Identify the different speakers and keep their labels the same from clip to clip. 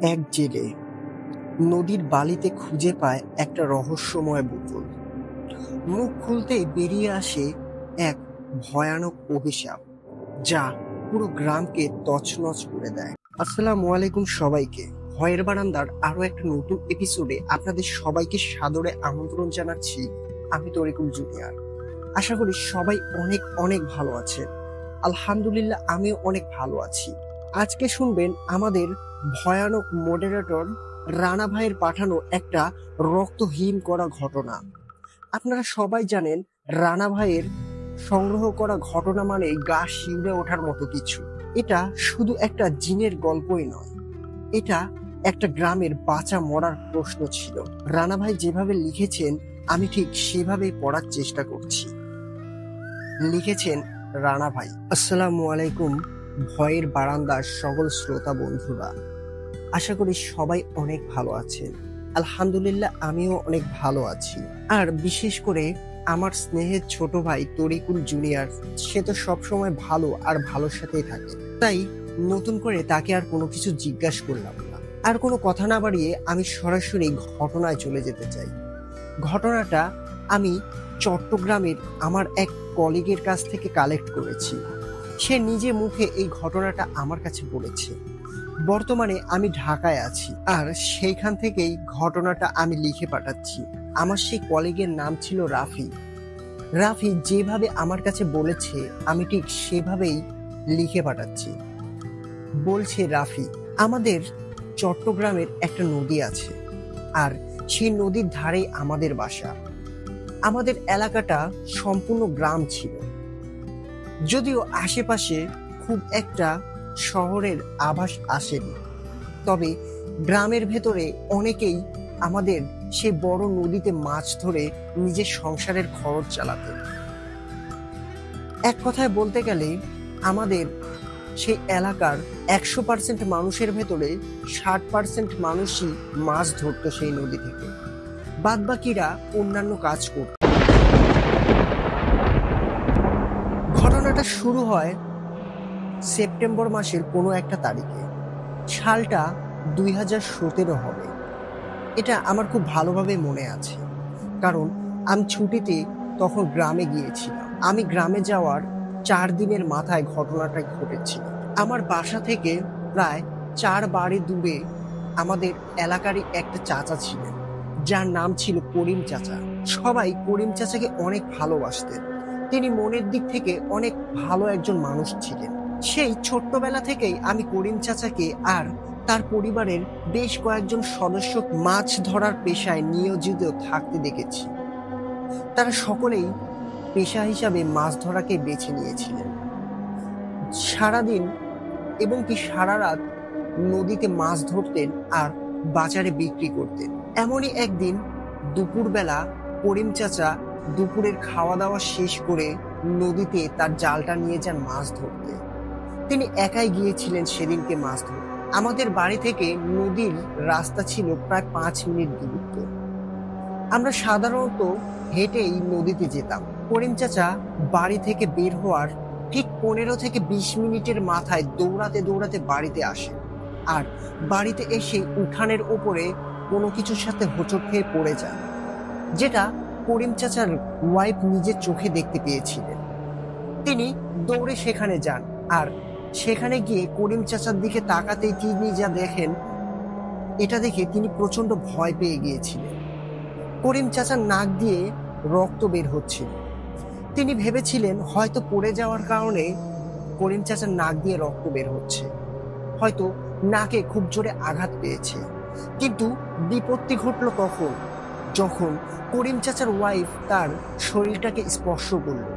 Speaker 1: এক জেলে নদীর বালিতে খুঁজে পায় একটা রহস্যময় বোতল। মুখ খুলতেই বেরিয়ে আসে এক ভয়ানক অভিশাপ, যা পুরো গ্রামকে তছনছ করে দেয়। আসসালামু আলাইকুম সবাইকে। ভয়ের বারান্দার আরো একটা নতুন এপিসোডে আপনাদের সবাইকে সাদরে আমন্ত্রণ জানাচ্ছি। আমি তরিকুল জুনিয়র। আশা করি সবাই অনেক অনেক ভালো আছেন। আলহামদুলিল্লাহ, আমিও অনেক ভালো আছি। আজকে শুনবেন আমাদের ভয়ানক মডারেটর রানা ভাইয়ের পাঠানো একটা রক্তহীন করা ঘটনা। আপনারা সবাই জানেন, রানা ভাইয়ের সংগ্রহ করা ঘটনা মানে গা শিউরে ওঠার মতো কিছু। এটা শুধু একটা জিনের গল্পই নয়, এটা একটা গ্রামের বাঁচা মরার প্রশ্ন ছিল। রানা ভাই যেভাবে লিখেছেন, আমি ঠিক সেভাবেই পড়ার চেষ্টা করছি। লিখেছেন রানা ভাই। আসসালামু আলাইকুম ভয়ের বারান্দার সকল শ্রোতা বন্ধুরা, আশা করি সবাই অনেক ভালো আছেন। আলহামদুলিল্লাহ, আমিও অনেক ভালো আছি। আর বিশেষ করে আমার স্নেহের ছোট ভাই তরিকুল জুনিয়র, সে তো সবসময় ভালো আর ভালোর সাথেই থাকে। তাই নতুন করে তাকে আর কোনো কিছু জিজ্ঞাসা করলাম না। আর কোনো কথা না বাড়িয়ে আমি সরাসরি ঘটনায় চলে যেতে চাই। ঘটনাটা আমি চট্টগ্রামের আমার এক কলিগের কাছ থেকে কালেক্ট করেছি। সে নিজে মুখে এই ঘটনাটা আমার কাছে বলেছে। বর্তমানে আমি ঢাকায় আছি, আর সেইখান থেকেই ঘটনাটা আমি লিখে পাঠাচ্ছি। আমার সেই কলিগের নাম ছিল রাফি। রাফি যেভাবে আমার কাছে বলেছে, আমি ঠিক সেভাবেই লিখে পাঠাচ্ছি। বলছে রাফি, আমাদের চট্টগ্রামের একটা নদী আছে, আর সেই নদীর ধারেই আমাদের বাসা। আমাদের এলাকাটা সম্পূর্ণ গ্রাম ছিল, যদিও আশেপাশে খুব একটা শহরের আভাস আসেনি। তবে গ্রামের ভেতরে অনেকেই আমাদের সেই বড় নদীতে মাছ ধরে নিজের সংসারের খরচ চালাতেন। এক কথায় বলতে গেলে, আমাদের সেই এলাকার 100% মানুষের ভেতরে 60% মানুষই মাছ ধরতো সেই নদী থেকে, বাদবাকিরা অন্যান্য কাজ করত। ঘটনাটা শুরু হয় সেপ্টেম্বর মাসের কোনো একটা তারিখে। সালটা 2017 হবে। এটা আমার খুব ভালোভাবে মনে আছে, কারণ আমি ছুটিতে তখন গ্রামে গিয়েছিলাম। আমি গ্রামে যাওয়ার 4 দিনের মাথায় ঘটনাটা ঘটেছিল। আমার বাসা থেকে প্রায় 4 বাড়ি দূরে আমাদের এলাকারই একটা চাচা ছিলেন, যার নাম ছিল করিম চাচা। সবাই করিম চাচাকে অনেক ভালোবাসতেন। তিনি মনের দিক থেকে অনেক ভালো একজন মানুষ ছিলেন। সেই ছোট্টবেলা থেকেই আমি করিম চাচাকে আর তার পরিবারের বেশ কয়েকজন সদস্য মাছ ধরার পেশায় নিয়োজিত থাকতে দেখেছি। তারা সকলেই পেশা হিসাবে মাছ ধরাকে বেছে নিয়েছিলেন। সারাদিন এবং কি সারা রাত নদীতে মাছ ধরতেন আর বাজারে বিক্রি করতেন। এমনই একদিন দুপুরবেলা করিম চাচা দুপুরের খাওয়া দাওয়া শেষ করে নদীতে তার জালটা নিয়ে যান মাছ ধরতে। তিনি একাই গিয়েছিলেন সেদিনকে মাছ ধরতে। আমাদের বাড়ি থেকে নদীর রাস্তা ছিল প্রায় 5 মিনিট দূরত্ব। আমরা সাধারণত হেঁটেই নদীতে যেতাম। করিম চাচা বাড়ি থেকে বের হওয়ার ঠিক 15 থেকে 20 মিনিটের মাথায় দৌড়াতে দৌড়াতে বাড়িতে আসে, আর বাড়িতে এসে উঠানের ওপরে কোনো কিছুর সাথে হোঁচট খেয়ে পড়ে যান, যেটা করিম চাচার ওয়াইফ নিজের চোখে দেখতে পেয়েছিলেন। তিনি দৌড়ে সেখানে যান, আর সেখানে গিয়ে করিম চাচার দিকে তাকাতেই তিনি যা দেখেন, এটা দেখে তিনি প্রচন্ড ভয় পেয়ে গিয়েছিলেন। করিম চাচার নাক দিয়ে রক্ত বের হচ্ছিল। তিনি ভেবেছিলেন হয়তো পড়ে যাওয়ার কারণে করিম চাচার নাক দিয়ে রক্ত বের হচ্ছে, হয়তো নাকে খুব জোরে আঘাত পেয়েছে। কিন্তু বিপত্তি ঘটল তখন, যখন করিম চাচার ওয়াইফ তার শরীরটাকে স্পর্শ করল।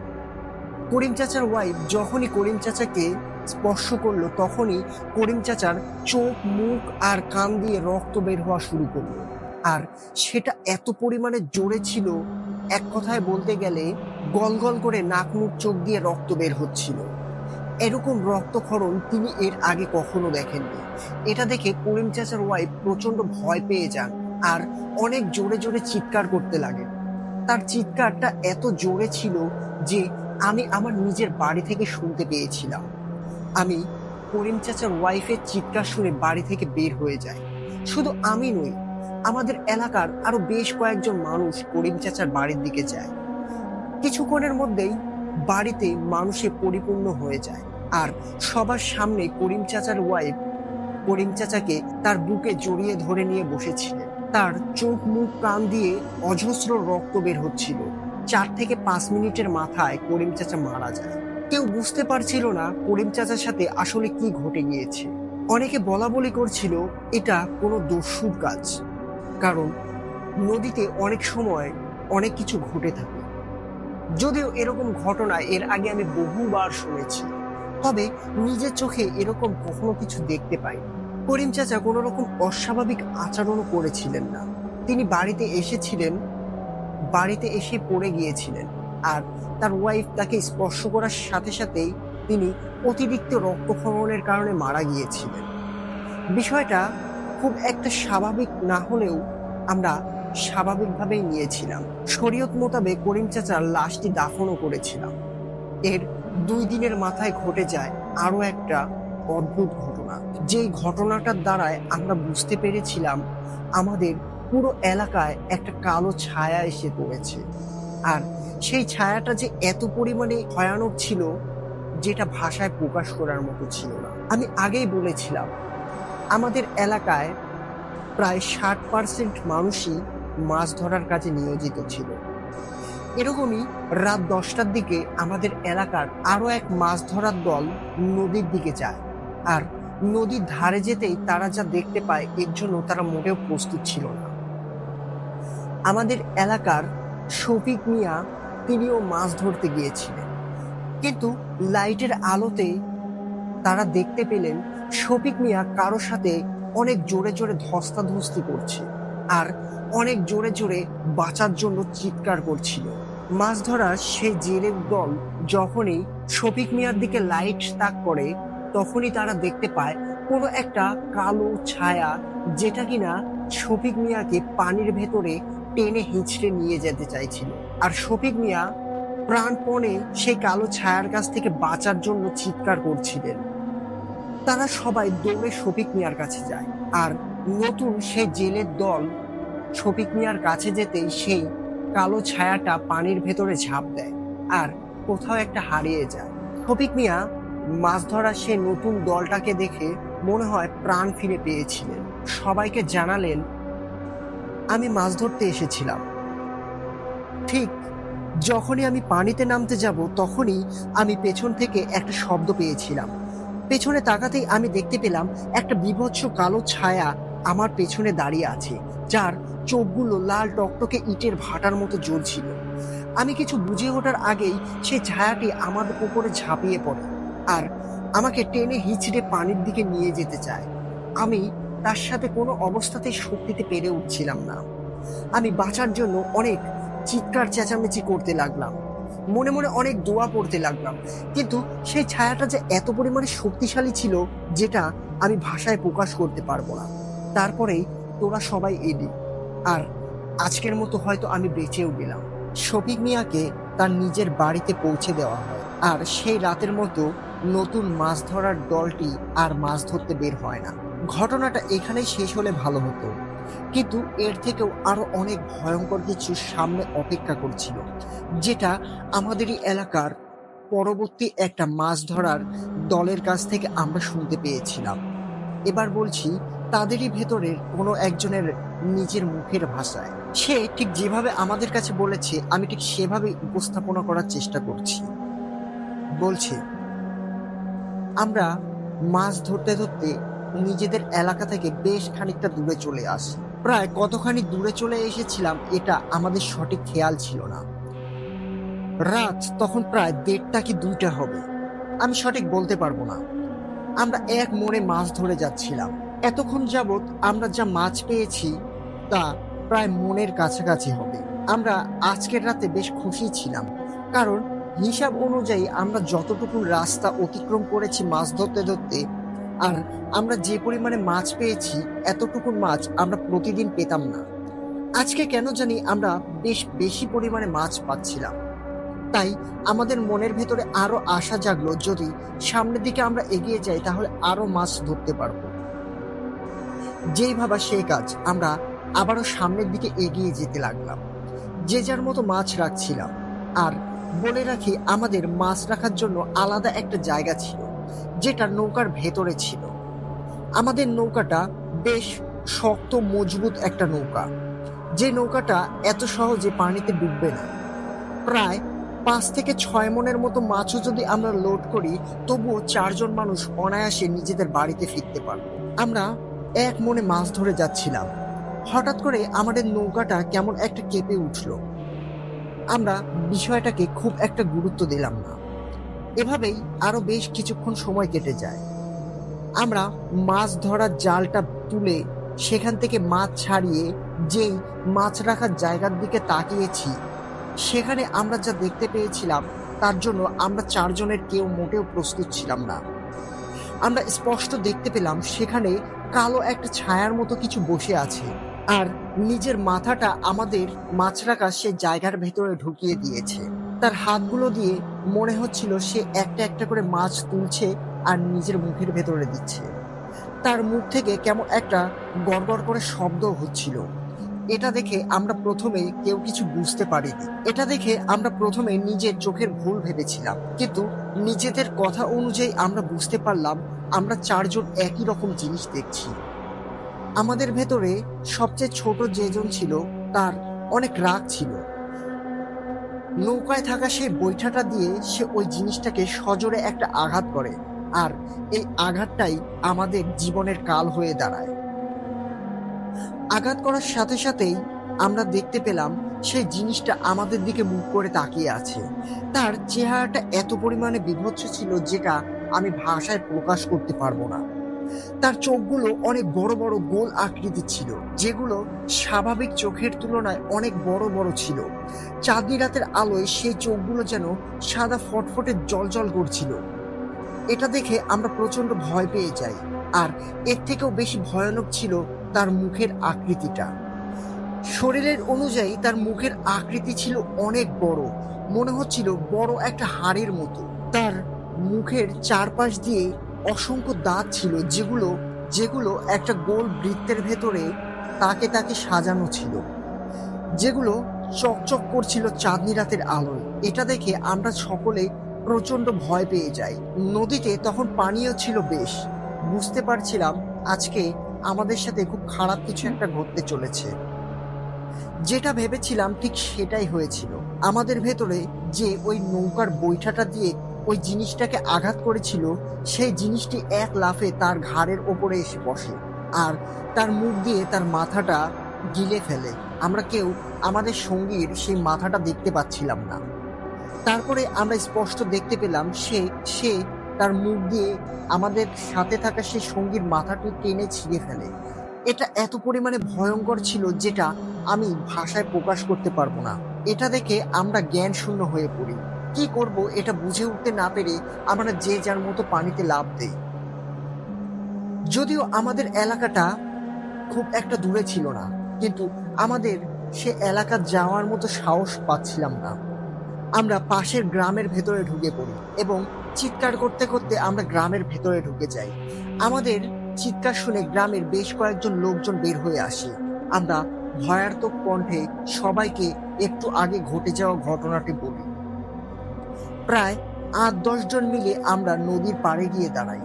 Speaker 1: করিম চাচার ওয়াইফ যখনই করিম চাচাকে স্পর্শ করলো, তখনই করিম চাচার চোখ, মুখ আর কান দিয়ে রক্ত বের হওয়া শুরু করলো। আর সেটা এত পরিমাণে জোরে ছিল, এক কথায় বলতে গেলে গলগল করে নাক, মুখ, চোখ দিয়ে রক্ত বের হচ্ছিল। এরকম রক্তক্ষরণ তিনি এর আগে কখনো দেখেননি। এটা দেখে করিম চাচার ওয়াইফ প্রচন্ড ভয় পেয়ে যান আর অনেক জোরে জোরে চিৎকার করতে লাগেন। তার চিৎকারটা এত জোরে ছিল যে আমি আমার নিজের বাড়ি থেকে শুনতে পেয়েছিলাম। আমি করিম চাচার ওয়াইফের চিৎকার শুনে বাড়ি থেকে বের হয়ে যাই। শুধু আমি নই, আমাদের এলাকার আরো বেশ কয়েকজন মানুষ করিম চাচার বাড়ির দিকে যায়। কিছুক্ষণের মধ্যেই বাড়িতে মানুষে পরিপূর্ণ হয়ে যায়। আর সবার সামনে করিম চাচার ওয়াইফ করিম চাচাকে তার বুকে জড়িয়ে ধরে নিয়ে বসেছিলেন। তার চোখ মুখ কান দিয়ে অজস্র রক্ত বের হচ্ছিল। 4 থেকে 5 মিনিটের মাথায় করিম চাচা মারা যায়। কেউ বুঝতে পারছিল না করিম চাচার সাথে আসলে কি ঘটে গিয়েছে। অনেকে বলা বলি করছিল এটা কোনো দস্যুর কাজ, কারণ নদীতে অনেক সময় অনেক কিছু ঘটে থাকে। যদিও এরকম ঘটনা এর আগে আমি বহুবার শুনেছি, তবে নিজের চোখে এরকম কখনো কিছু দেখতে পাইনি। করিম চাচা কোনো রকম অস্বাভাবিক আচরণও করেছিলেন না। তিনি বাড়িতে এসে পড়ে গিয়েছিলেন, আর তার ওয়াইফ তাকে স্পর্শ করার সাথে সাথেই তিনি অতিরিক্ত রক্তক্ষরণের কারণে মারা গিয়েছিলেন। বিষয়টা খুব একটা স্বাভাবিক না হলেও আমরা স্বাভাবিকভাবেই নিয়েছিলাম। শরীয়ত মোতাবেক করিম চাচার লাশটি দাফনও করেছিলাম। এর 2 দিনের মাথায় ঘটে যায় আরো একটা অদ্ভুত ঘটনা। যেই ঘটনাটার দ্বারায় আমরা বুঝতে পেরেছিলাম আমাদের পুরো এলাকায় একটা কালো ছায়া এসে পড়েছে। আর সেই ছায়াটা যে এত পরিমাণে ভয়ানক ছিল যেটা ভাষায় প্রকাশ করার মতো ছিল না। আমি আগেই বলেছিলাম আমাদের এলাকায় প্রায় 60% মানুষই মাছ ধরার কাজে নিয়োজিত ছিল। এরকমই রাত 10টার দিকে আমাদের এলাকার আরো এক মাছ ধরার দল নদীর দিকে যায়। আর নদীর ধারে যেতেই তারা যা দেখতে পায় এর জন্য তারা মোটেও প্রস্তুত ছিল না। আমাদের এলাকার শফিক মিয়া তিনিও মাছ ধরতে গিয়েছিলেন, কিন্তু লাইটের আলোতে তারা দেখতে পেলেন শফিক মিয়া কারো সাথে অনেক জোরে জোরে ধস্তাধস্তি করছে আর অনেক জোরে জোরে বাঁচার জন্য চিৎকার করছিল। মাছ ধরার সেই জেলের দল যখনই শফিক মিয়ার দিকে লাইট তাক করে তখনই তারা দেখতে পায় কোনো একটা কালো ছায়া, যেটা কিনা শফিক মিয়াকে পানির ভেতরে টেনে হিঁচড়ে নিয়ে যেতে চাইছিল। আর শফিক মিয়া প্রাণপণে সেই কালো ছায়ার কাছ থেকে বাঁচার জন্য চিৎকার করছিলেন। তারা সবাই দৌড়ে শফিক মিয়ার কাছে যায়, আর নতুন সেই জেলের দল শফিক মিয়ার কাছে যেতেই সেই কালো ছায়াটা পানির ভেতরে ঝাঁপ দেয় আর কোথাও একটা হারিয়ে যায়। শফিক মিয়া মাছ ধরার সেই নতুন দলটাকে দেখে মনে হয় প্রাণ ফিরে পেয়েছিলেন। সবাইকে জানালেন, আমি মাছ ধরতে এসেছিলাম। ঠিক যখনই আমি পানিতে নামতে যাব তখনই আমি পেছন থেকে একটা শব্দ পেয়েছিলাম। পেছনে তাকাতেই আমি দেখতে পেলাম একটা বীভৎস কালো ছায়া আমার পেছনে দাঁড়িয়ে আছে, যার চোখগুলো লাল টকটকে ইটের ভাটার মতো জ্বলছিল। আমি কিছু বুঝে ওঠার আগেই সেই ছায়াটি আমার উপরে ঝাঁপিয়ে পড়ে আর আমাকে টেনে হিঁচড়ে পানির দিকে নিয়ে যেতে চায়। আমি তার সাথে কোনো অবস্থাতেই শক্তিতে পেরে উঠছিলাম না। আমি বাঁচার জন্য অনেক চিৎকার চেঁচামেচি করতে লাগলাম, মনে মনে অনেক দোয়া পড়তে লাগলাম, কিন্তু সেই ছায়াটা যে এত পরিমাণে শক্তিশালী ছিল যেটা আমি ভাষায় প্রকাশ করতে পারবো না। তারপরেই তোরা সবাই এলি, আর আজকের মতো হয়তো আমি বেঁচেও গেলাম। শফিক মিয়াকে তার নিজের বাড়িতে পৌঁছে দেওয়া হয়, আর সেই রাতের মতো নতুন মাছ ধরার দলটি আর মাছ ধরতে বের হয় না। ঘটনাটা এখানেই শেষ হলে ভালো হতো, কিন্তু এর থেকেও আরো অনেক ভয়ঙ্কর কিছু সামনে অপেক্ষা করছিল, যেটা আমাদেরই এলাকার পরবর্তী একটা মাছ ধরার দলের কাছ থেকে আমরা শুনতে পেয়েছিলাম। এবার বলছি তাদেরই ভেতরের কোনো একজনের নিজের মুখের ভাষায়। সে ঠিক যেভাবে আমাদের কাছে বলেছে আমি ঠিক সেভাবে উপস্থাপনা করার চেষ্টা করছি। বলছে, আমরা মাছ ধরতে ধরতে নিজেদের এলাকা থেকে বেশ খানিকটা দূরে চলে আসি। প্রায় কতখানি দূরে চলে এসেছিলাম এটা আমাদের সঠিক খেয়াল ছিল না। রাত তখন প্রায় 1:30 কি 2টা হবে, আমি সঠিক বলতে পারবো না। আমরা এক মনে মাছ ধরে যাচ্ছিলাম। এতক্ষণ যাবৎ আমরা যা মাছ পেয়েছি তা প্রায় মনের কাছাকাছি হবে। আমরা আজকের রাতে বেশ খুশি ছিলাম, কারণ হিসাব অনুযায়ী আমরা যতটুকু রাস্তা অতিক্রম করেছি মাছ ধরতে ধরতে, আর আমরা যে পরিমাণে মাছ পেয়েছি এতটুকু মাছ আমরা প্রতিদিন পেতাম না। আজকে কেন জানি আমরা বেশ বেশি পরিমাণে মাছ পাচ্ছিলাম। তাই আমাদের মনের ভেতরে আরো আশা জাগলো, যদি সামনের দিকে আমরা এগিয়ে যাই তাহলে আরো মাছ ধরতে পারবো। যেই ভাবা সেই কাজ, আমরা আবারও সামনের দিকে এগিয়ে যেতে লাগলাম। যে যার মতো মাছ রাখছিলাম। আর বলে রাখি, আমাদের মাছ রাখার জন্য আলাদা একটা জায়গা ছিল, যেটা নৌকার ভেতরে ছিল। আমাদের নৌকাটা বেশ শক্ত মজবুত একটা নৌকা, যে নৌকাটা এত সহজে পানিতে ডুববে না। প্রায় 5 থেকে 6 মনের মতো মাছও যদি আমরা লোড করি, তবুও 4 জন মানুষ অনায়াসে নিজেদের বাড়িতে ফিরতে পারবে। আমরা এক মনে মাছ ধরে যাচ্ছিলাম। হঠাৎ করে আমাদের নৌকাটা কেমন একটা কেঁপে উঠল। আমরা বিষয়টাকে খুব একটা গুরুত্ব দিলাম না। এভাবেই আরো বেশ কিছুক্ষণ সময় কেটে যায়। আমরা মাছ ধরার জালটা তুলে সেখান থেকে মাছ ছাড়িয়ে যেই মাছ রাখার জায়গার দিকে তাকিয়েছি, সেখানে আমরা যা দেখতে পেয়েছিলাম তার জন্য আমরা 4 জনের কেউ মোটেও প্রস্তুত ছিলাম না। আমরা স্পষ্ট দেখতে পেলাম সেখানে কালো একটা ছায়ার মতো কিছু বসে আছে, আর নিজের মাথাটা আমাদের মাছ রাখা সে জায়গার ভেতরে ঢুকিয়ে দিয়েছে। তার হাতগুলো দিয়ে মনে হচ্ছিল সে একটা একটা করে মাছ তুলছে আর নিজের মুখের ভেতরে দিচ্ছে। তার মুখ থেকে কেমন একটা গড়গড় করে শব্দ হচ্ছিল। এটা দেখে আমরা প্রথমে কেউ কিছু বুঝতে পারিনি। এটা দেখে আমরা প্রথমে নিজের চোখের ভুল ভেবেছিলাম, কিন্তু নিজেদের কথা অনুযায়ী আমরা বুঝতে পারলাম আমরা 4 জন একই রকম জিনিস দেখছি। আমাদের ভেতরে সবচেয়ে ছোট যেজন ছিল তার অনেক রাগ ছিল। নৌকায় থাকা সেই বৈঠাটা দিয়ে সে ওই জিনিসটাকে সজোরে একটা আঘাত করে, আর এই আঘাতটাই আমাদের জীবনের কাল হয়ে দাঁড়ায়। আঘাত করার সাথে সাথেই আমরা দেখতে পেলাম সেই জিনিসটা আমাদের দিকে মুখ করে তাকিয়ে আছে। তার চেহারাটা এত পরিমাণে বীভৎস ছিল যেটা আমি ভাষায় প্রকাশ করতে পারবো না। তার চোখগুলো অনেক বড় বড় গোল আকৃতির ছিল, যেগুলো স্বাভাবিক চোখের তুলনায় অনেক বড় বড় ছিল। চাঁদনি রাতের আলোয় সেই চোখগুলো যেন সাদা ফটফটে জ্বলজ্বল করছিল। এটা দেখে আমরা প্রচন্ড ভয় পেয়ে যাই। আর এর থেকেও বেশি ভয়ানক ছিল তার মুখের আকৃতিটা। শরীরের অনুযায়ী তার মুখের আকৃতি ছিল অনেক বড়, মনে হচ্ছিল বড় একটা হাড়ের মতো। তার মুখের চারপাশ দিয়ে অসংখ্য দাঁত ছিল, যেগুলো যেগুলো একটা গোল বৃত্তের ভেতরে তাকে তাকে সাজানো ছিল, যেগুলো চকচক করছিল চাঁদনি রাতের আলোয়। এটা দেখে আমরা সকলে প্রচন্ড ভয় পেয়ে যাই। নদীতে তখন পানিও ছিল বেশ। বুঝতে পারছিলাম আজকে আমাদের সাথে খুব খারাপ কিছু একটা ঘটতে চলেছে। যেটা ভেবেছিলাম ঠিক সেটাই হয়েছিল। আমাদের ভেতরে যে ওই নৌকার বৈঠাটা দিয়ে ওই জিনিসটাকে আঘাত করেছিল, সেই জিনিসটি এক লাফে তার ঘাড়ের ওপরে এসে বসে আর তার মুখ দিয়ে তার মাথাটা গিলে ফেলে। আমরা কেউ আমাদের সঙ্গীর সেই মাথাটা দেখতে পাচ্ছিলাম না। তারপরে আমরা স্পষ্ট দেখতে পেলাম সে সে তার মুখ দিয়ে আমাদের সাথে থাকা সেই সঙ্গীর মাথাটি টেনে ছিঁড়ে ফেলে। এটা এত পরিমাণে ভয়ঙ্কর ছিল যেটা আমি ভাষায় প্রকাশ করতে পারবো না। এটা দেখে আমরা জ্ঞান শূন্য হয়ে পড়ি। কি করব এটা বুঝে উঠতে না পেরে আমরা যে যার মতো পানিতে লাফ দেই। যদিও আমাদের এলাকাটা খুব একটা দূরে ছিল না, কিন্তু আমাদের সে এলাকা যাওয়ার মতো সাহস পাচ্ছিলাম না। আমরা পাশের গ্রামের ভেতরে ঢুকে পড়ি এবং চিৎকার করতে করতে আমরা গ্রামের ভেতরে ঢুকে যাই। আমাদের চিৎকার শুনে গ্রামের বেশ কয়েকজন লোকজন বের হয়ে আসে। আমরা ভয়ার্তক কণ্ঠে সবাইকে একটু আগে ঘটে যাওয়া ঘটনাটি বলি। প্রায় 8-10 জন মিলে আমরা নদীর পাড়ে গিয়ে দাঁড়াই।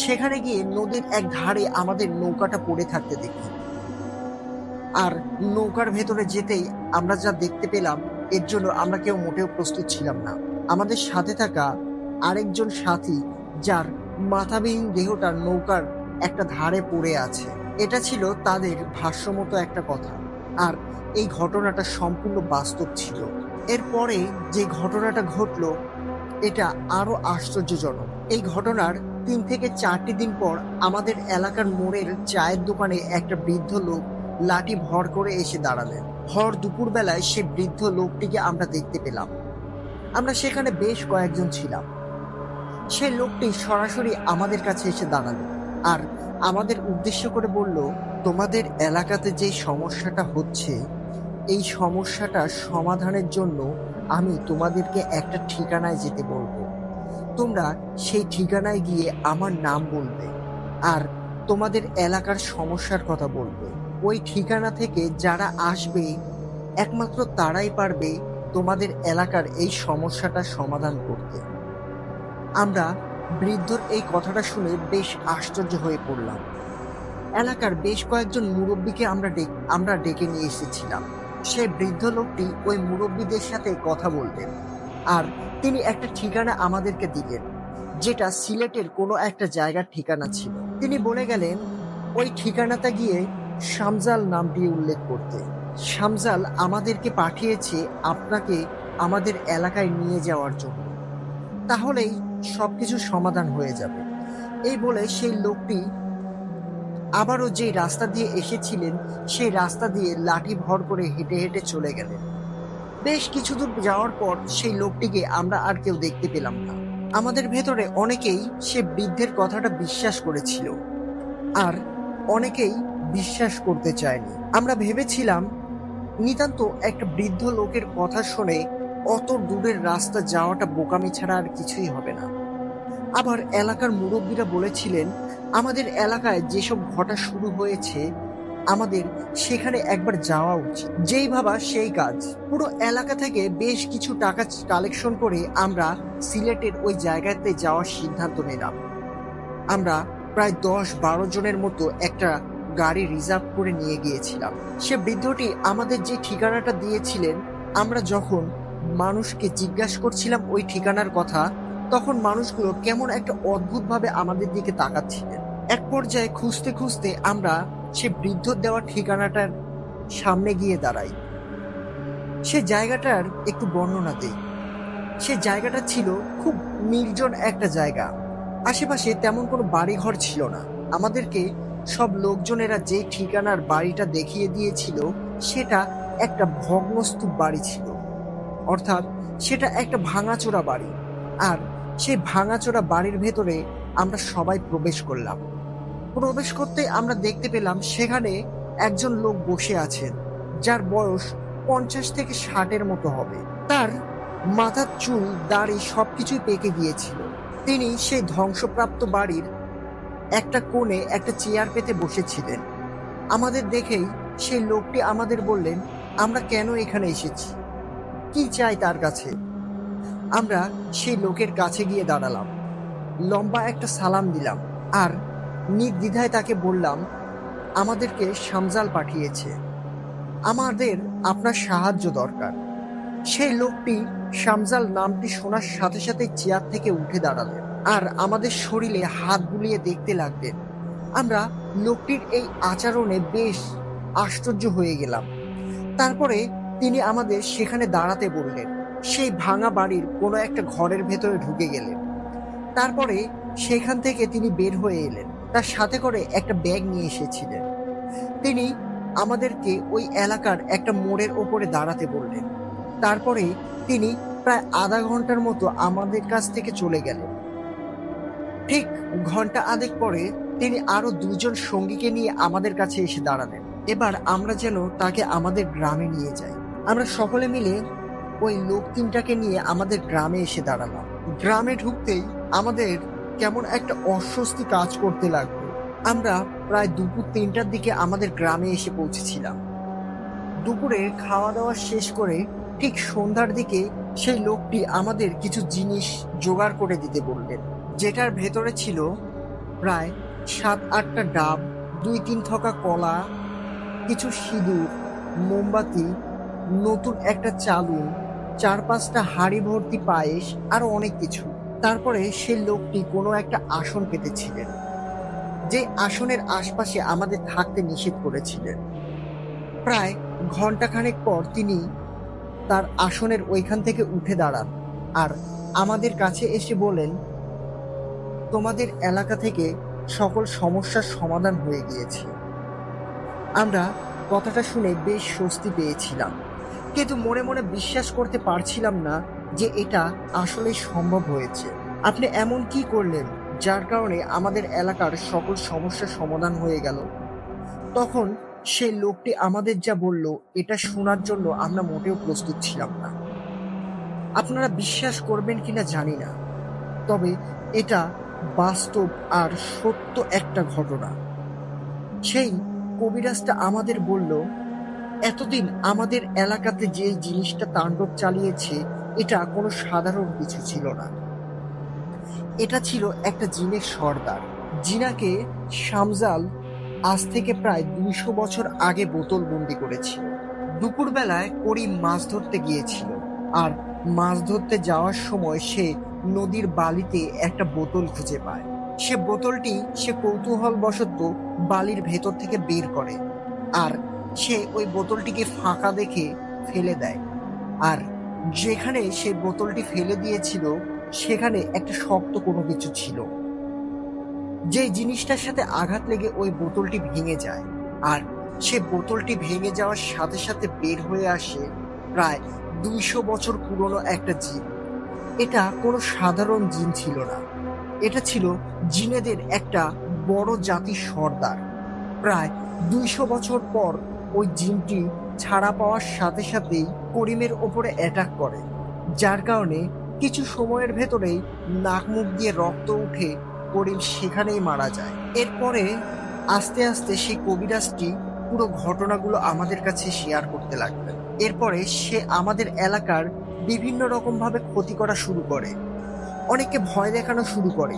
Speaker 1: সেখানে গিয়ে নদীর এক ধারে আমাদের নৌকাটা পড়ে থাকতে দেখি। আর নৌকার ভেতরে যেতেই আমরা যা দেখতে পেলাম, এর জন্য আমরা কেউ মোটেও প্রস্তুত ছিলাম না। আমাদের সাথে থাকা আরেকজন সাথী, যার মাথাবিহীন দেহটা নৌকার একটা ধারে পড়ে আছে, এটা ছিল তাদের ভাষ্যমতো একটা কথা। আর এই ঘটনাটা সম্পূর্ণ বাস্তব ছিল। এরপরে যে ঘটনাটা ঘটলো, এটা আরো আশ্চর্যজনক। এই ঘটনার 3 থেকে 4টি দিন পর আমাদের এলাকার মোড়ের চায়ের দোকানে একটা বৃদ্ধ লোক লাঠি ভর করে এসে দাঁড়ালেন। ভর দুপুরবেলায় সে বৃদ্ধ লোকটিকে আমরা দেখতে পেলাম। আমরা সেখানে বেশ কয়েকজন ছিলাম। সেই লোকটি সরাসরি আমাদের কাছে এসে দাঁড়ালো আর আমাদের উদ্দেশ্য করে বলল, তোমাদের এলাকাতে যে সমস্যাটা হচ্ছে, এই সমস্যাটা সমাধানের জন্য আমি তোমাদেরকে একটা ঠিকানায় যেতে বলবো। তোমরা সেই ঠিকানায় গিয়ে আমার নাম বলবে, আর তোমাদের এলাকার সমস্যার কথা বলবে। ওই ঠিকানা থেকে যারা আসবে একমাত্র তারাই পারবে তোমাদের এলাকার এই সমস্যাটার সমাধান করতে। আমরা বৃদ্ধর এই কথাটা শুনে বেশ আশ্চর্য হয়ে পড়লাম। এলাকার বেশ কয়েকজন মুরব্বীকে আমরা ডেকে নিয়ে এসেছিলাম। সেই বৃদ্ধ লোকটি ওই মুরব্বীদের সাথে কথা বলতেন, আর তিনি একটা ঠিকানা আমাদেরকে দিলেন, যেটা সিলেটের কোনো একটা জায়গার ঠিকানা ছিল। তিনি বলে গেলেন ওই ঠিকানাটা গিয়ে শামজাল নামটি উল্লেখ করতে। শামজাল আমাদেরকে পাঠিয়েছে আপনাকে আমাদের এলাকায় নিয়ে যাওয়ার জন্য, তাহলেই সবকিছু সমাধান হয়ে যাবে। এই বলে সেই লোকটি আবারও যে রাস্তা দিয়ে এসেছিলেন সেই রাস্তা দিয়ে লাঠি ভর করে হেঁটে হেঁটে চলে গেলেন। বেশ কিছু দূর যাওয়ার পর সেই লোকটিকে আমরা আর কেউ দেখতে পেলাম না। আমাদের ভেতরে অনেকেই সে বৃদ্ধের কথাটা বিশ্বাস করেছিল, আর অনেকেই বিশ্বাস করতে চায়নি। আমরা ভেবেছিলাম নিতান্ত একটা বৃদ্ধ লোকের কথা শুনে অত দূরের রাস্তা যাওয়াটা বোকামি ছাড়া আর কিছুই হবে না। আবার এলাকার মুরব্বীরা বলেছিলেন আমাদের এলাকায় যেসব ঘটা শুরু হয়েছে আমাদের সেখানে একবার যাওয়া উচিত। যেই ভাবা সেই কাজ। পুরো এলাকা থেকে বেশ কিছু টাকা কালেকশন করে আমরা সিলেটের ওই জায়গাতে যাওয়ার সিদ্ধান্ত নিলাম। আমরা প্রায় 10-12 জনের মতো একটা গাড়ি রিজার্ভ করে নিয়ে গিয়েছিলাম। সে বৃদ্ধটি আমাদের যে ঠিকানাটা দিয়েছিলেন, আমরা যখন মানুষকে জিজ্ঞাসা করছিলাম ওই ঠিকানার কথা, তখন মানুষগুলো কেমন একটা অদ্ভুতভাবে আমাদের দিকে তাকাচ্ছিলেন। এক পর্যায়ে খুঁজতে খুঁজতে আমরা সে বৃদ্ধ দেওয়া ঠিকানাটার সামনে গিয়ে দাঁড়াই। সে জায়গাটার একটু বর্ণনা দেই। সে জায়গাটা ছিল খুব নির্জন একটা জায়গা। আশেপাশে তেমন কোনো বাড়িঘর ছিল না। আমাদেরকে সব লোকজনেরা যে ঠিকানার বাড়িটা দেখিয়ে দিয়েছিল সেটা একটা ভগ্নস্তূপ বাড়ি ছিল, অর্থাৎ সেটা একটা ভাঙাচোরা বাড়ি। আর সেই ভাঙাচোরা বাড়ির ভেতরে আমরা সবাই প্রবেশ করলাম। প্রবেশ করতে আমরা দেখতে পেলাম সেখানে একজন লোক বসে আছেন, যার বয়স 50 থেকে 60-এর মতো হবে। তার মাথার চুল, দাড়ি সবকিছুই পেকে গিয়েছিল। তিনি সেই ধ্বংসপ্রাপ্ত বাড়ির একটা কোণে একটা চেয়ার পেতে বসেছিলেন। আমাদের দেখেই সেই লোকটি আমাদের বললেন আমরা কেন এখানে এসেছি, কি চাই তার কাছে। আমরা সেই লোকের কাছে গিয়ে দাঁড়ালাম, লম্বা একটা সালাম দিলাম, আর নির্দ্বিধায় তাকে বললাম আমাদেরকে শামজাল পাঠিয়েছে, আমাদের আপনার সাহায্য দরকার। সেই লোকটি শামজাল নামটি শোনার সাথে সাথে চেয়ার থেকে উঠে দাঁড়ালেন আর আমাদের শরীরে হাত বুলিয়ে দেখতে লাগলেন। আমরা লোকটির এই আচরণে বেশ আশ্চর্য হয়ে গেলাম। তারপরে তিনি আমাদের সেখানে দাঁড়াতে বললেন। সেই ভাঙা বাড়ির কোনো একটা ঘরের ভেতরে ঢুকে গেলেন। তারপরে সেখান থেকে তিনি বের হয়ে এলেন। তার সাথে করে একটা ব্যাগ নিয়ে এসেছিলেন। তিনি আমাদেরকে ওই এলাকার একটা মোড়ের ওপরে দাঁড়াতে বললেন। তারপরে তিনি প্রায় আধা ঘন্টার মতো আমাদের কাছ থেকে চলে গেলেন। ঠিক ঘন্টা আধেক পরে তিনি আরো 2 জন সঙ্গীকে নিয়ে আমাদের কাছে এসে দাঁড়ালেন। এবার আমরা যেন তাকে আমাদের গ্রামে নিয়ে যাই। আমরা সকলে মিলে ওই লোক 3টাকে নিয়ে আমাদের গ্রামে এসে দাঁড়ালাম। গ্রামে ঢুকতেই আমাদের কেমন একটা অস্বস্তি কাজ করতে লাগলো। আমরা প্রায় দুপুর 3টার দিকে আমাদের গ্রামে এসে পৌঁছেছিলাম। দুপুরে খাওয়া দাওয়া শেষ করে ঠিক সন্ধ্যার দিকে সেই লোকটি আমাদের কিছু জিনিস জোগাড় করে দিতে বললেন, যেটার ভেতরে ছিল প্রায় 7-8টা ডাব, 2-3 থোকা কলা, কিছু সিঁদুর, মোমবাতি, নতুন একটা চালুন, 4-5টা হাঁড়ি ভর্তি পায়েস, আরো অনেক কিছু। তারপরে সেই লোকটি কোনো একটা আসন পেতেছিলেন, যে আসনের আশপাশে আমাদের থাকতে নিষেধ করেছিলেন। প্রায় ঘন্টাখানেক পর তিনি তার আসনের ওইখান থেকে উঠে দাঁড়ান আর আমাদের কাছে এসে বলেন তোমাদের এলাকা থেকে সকল সমস্যার সমাধান হয়ে গিয়েছে। আমরা কথাটা শুনে বেশ স্বস্তি পেয়েছিলাম, কিন্তু মনে মনে বিশ্বাস করতে পারছিলাম না যে এটা আসলেই সম্ভব হয়েছে। আপনি এমন কি করলেন যার কারণে আমাদের এলাকার সকল সমস্যার সমাধান হয়ে গেল? তখন সেই লোকটি আমাদের যা বলল এটা শোনার জন্য আমরা মোটেও প্রস্তুত ছিলাম না। আপনারা বিশ্বাস করবেন কিনা জানি না, তবে এটা বাস্তব আর সত্য একটা ঘটনা। সেই কবিরাজটা আমাদের বলল, এতদিন আমাদের এলাকাতে যে জিনিসটা তাণ্ডব চালিয়েছে এটা কোনো সাধারণ কিছু ছিল না। এটা ছিল একটা জিনের সর্দার, জিনাকে শামজাল আজ থেকে প্রায় ২০০ বছর আগে বোতলবন্দি করেছিল। দুপুরবেলায় করিম মাছ ধরতে গিয়েছিল, আর মাছ ধরতে যাওয়ার সময় সে নদীর বালিতে একটা বোতল খুঁজে পায়। সে বোতলটি সে কৌতূহলবশত বালির ভেতর থেকে বের করে, আর সে ওই বোতলটিকে ফাঁকা দেখে ফেলে দেয়। আর যেখানে সে বোতলটি ফেলে দিয়েছিল সেখানে একটা শক্ত কোনো কিছু ছিল, যে জিনিসটার সাথে আঘাত লেগে ওই বোতলটি ভেঙে যায়। আর সে বোতলটি ভেঙে যাওয়ার সাথে সাথে বের হয়ে আসে প্রায় ২০০ বছর পুরনো একটা জিন। এটা কোনো সাধারণ জিন ছিল না, এটা ছিল জিনেদের একটা বড় জাতির সর্দার। প্রায় ২০০ বছর পর ওই জিনটি ছাড়া পাওয়ার সাথে সাথেই করিমের ওপরে অ্যাটাক করে, যার কারণে কিছু সময়ের ভেতরেই নাক মুখ দিয়ে রক্ত উঠে করিম সেখানেই মারা যায়। এরপরে আস্তে আস্তে সেই কবিরাজটি পুরো ঘটনাগুলো আমাদের কাছে শেয়ার করতে লাগলেন। এরপরে সে আমাদের এলাকার বিভিন্ন রকম ভাবে ক্ষতি করা শুরু করে, অনেককে ভয় দেখানো শুরু করে,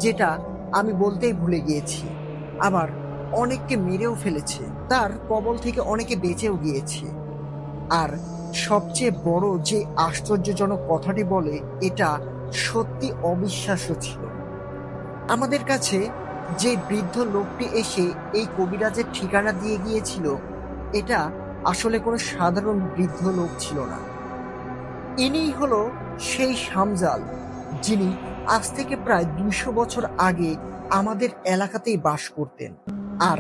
Speaker 1: যেটা আমি বলতেই ভুলে গিয়েছি। আবার অনেককে মেরেও ফেলেছে, তার কবল থেকে অনেকে বেঁচেও গিয়েছে। আর সবচেয়ে বড় যে আশ্চর্যজনক কথাটি বলে, এটা সত্যি অবিশ্বাস্য ছিল। আমাদের কাছে যে বৃদ্ধ লোকটি এসে এই কবিরাজের ঠিকানা দিয়ে গিয়েছিল, এটা আসলে কোনো সাধারণ বৃদ্ধ লোক ছিল না। ইনিই হলো সেই শামজাল, যিনি আজ থেকে প্রায় ২০০ বছর আগে আমাদের এলাকাতেই বাস করতেন। আর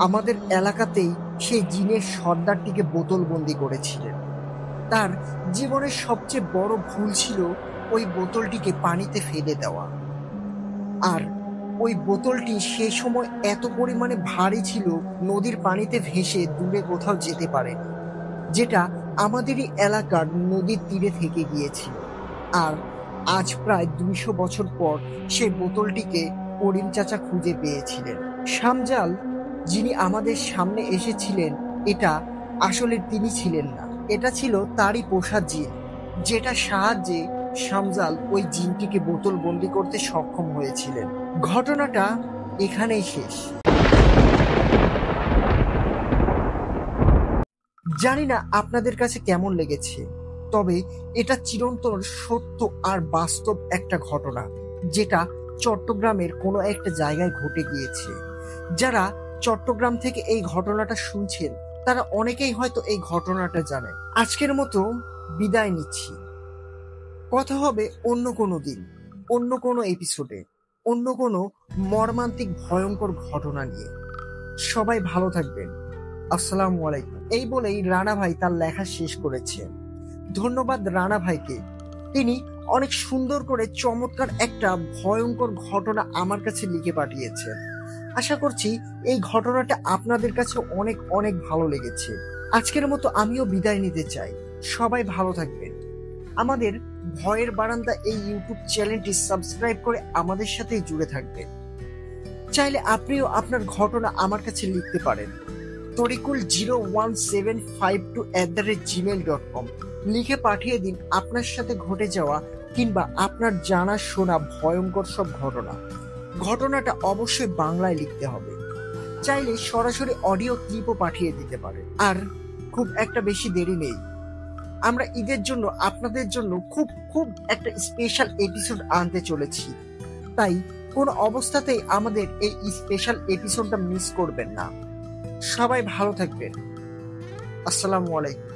Speaker 1: আমাদের এলাকাতেই সেই জিনের সর্দারটিকে বোতলবন্দি করেছিলেন। তার জীবনের সবচেয়ে বড় ভুল ছিল ওই বোতলটিকে পানিতে ফেলে দেওয়া। আর ওই বোতলটি সেই সময় এত পরিমাণে ভারী ছিল, নদীর পানিতে ভেসে দূরে কোথাও যেতে পারেনি, যেটা আমাদেরই এলাকার নদীর তীরে থেকে গিয়েছিল। আর আজ প্রায় ২০০ বছর পর সেই বোতলটিকে করিম চাচা খুঁজে পেয়েছিলেন। শামজাল যিনি আমাদের সামনে এসেছিলেন, এটা আসলে তিনি ছিলেন না, এটা ছিল তারই পোষা জিন, যেটা সাহায্যে শামজাল ওই জিনটিকে বোতল বন্দি করতে সক্ষম হয়েছিলেন। ঘটনাটা এখানেই শেষ। জানি না আপনাদের কাছে কেমন লেগেছে, তবে এটা চিরন্তন সত্য আর বাস্তব একটা ঘটনা, যেটা চট্টগ্রামের কোনো একটা জায়গায় ঘটে গিয়েছে। যারা চট্টগ্রাম থেকে এই ঘটনাটা শুনছেন, তারা অনেকেই হয়তো এই ঘটনাটা জানেন। আজকের মতো বিদায় নিচ্ছি। কথা হবে অন্য কোনো দিন, অন্য কোনো এপিসোডে, অন্য কোনো মর্মান্তিক ভয়ঙ্কর ঘটনা নিয়ে। সবাই ভালো থাকবেন। আসসালামু আলাইকুম। এই বলেই রানা ভাই তার লেখা শেষ করেছেন। ধন্যবাদ রানা ভাইকে, তিনি অনেক সুন্দর করে চমৎকার একটা ভয়ঙ্কর ঘটনা আমার কাছে লিখে পাঠিয়েছেন। আশা করছি এই ঘটনাটা আপনাদের কাছে অনেক অনেক ভালো লেগেছে। আজকের মতো আমিও বিদায় নিতে চাই। সবাই ভালো থাকবেন। আমাদের ভয়ের বারান্দা এই ইউটিউব চ্যানেলটি সাবস্ক্রাইব করে আমাদের সাথেই জুড়ে থাকবেন। চাইলে আপনিও আপনার ঘটনা আমার কাছে লিখতে পারেন। torikul01752@gmail.com লিখে পাঠিয়ে দিন আপনার সাথে ঘটে যাওয়া কিংবা আপনার জানা শোনা ভয়ঙ্কর সব ঘটনাটা অবশ্যই বাংলায় লিখতে হবে। চাইলে সরাসরি অডিও ক্লিপও পাঠিয়ে দিতে পারেন। আর খুব একটা বেশি দেরি নেই, আমরা ঈদের জন্য আপনাদের জন্য খুব খুব একটা স্পেশাল এপিসোড আনতে চলেছি। তাই কোনো অবস্থাতেই আমাদের এই স্পেশাল এপিসোডটা মিস করবেন না। সবাই ভালো থাকবেন। আসসালামু আলাইকুম।